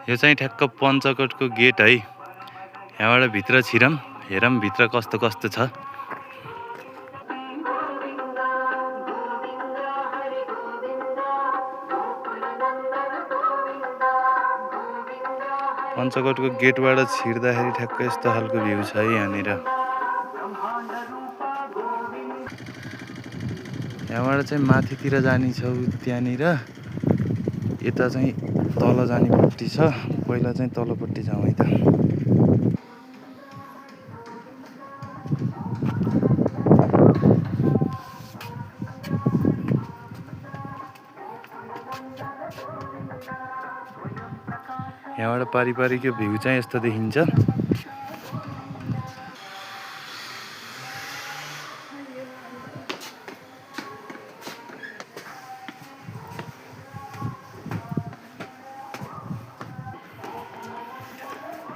यो चाहिँ ठ्याक्क पञ्चकोटको गेट है। यहाँबाट भित्र छिरौँ, हेरौँ भित्र कस्तो कस्तो छ। पञ्चकोटको गेटबाट छिर्दाखेरि ठ्याक्क यस्तो खालको भ्यू छ है यहाँनिर। यहाँबाट चाहिँ माथितिर जाने छ त्यहाँनिर, यता चाहिँ तल जाने पट्टि छ। पहिला चाहिँ तलपट्टि जाउँ है त। यहाँबाट पारिपारिको भ्यू चाहिँ यस्तो देखिन्छ।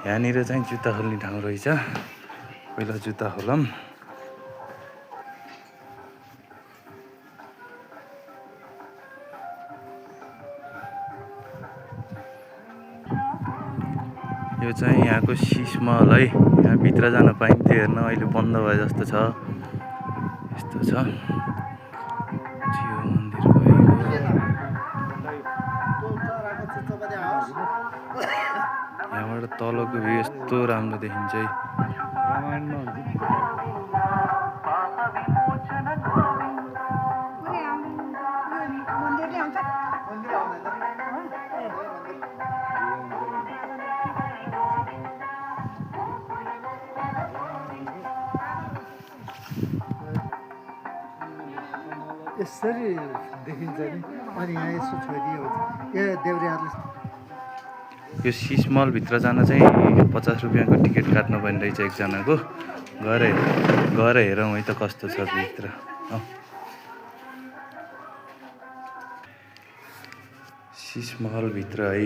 यहाँनिर चाहिँ जुत्ता खोल्ने ठाउँ रहेछ। पहिला जुत्ता खोलौँ। यो चाहिँ यहाँको शीश महल है। यहाँ भित्र जान पाइन्थ्यो, हेर्न अहिले बन्द भए जस्तो छ। यस्तो छ शिव मन्दिर भएको। यहाँबाट तलको भ्यू यस्तो राम्रो देखिन्छ है। यसरी देखिन्छ नि। अनि यहाँ यसो छोडिदियो यहाँ देउरीहरूले। यो शीश महल भित्र जान चाहिँ 50 रुपियाँको टिकट काट्नुपर्ने रहेछ एकजनाको। गएर हेरौँ है त कस्तो छ भित्र। शीश महल भित्र है।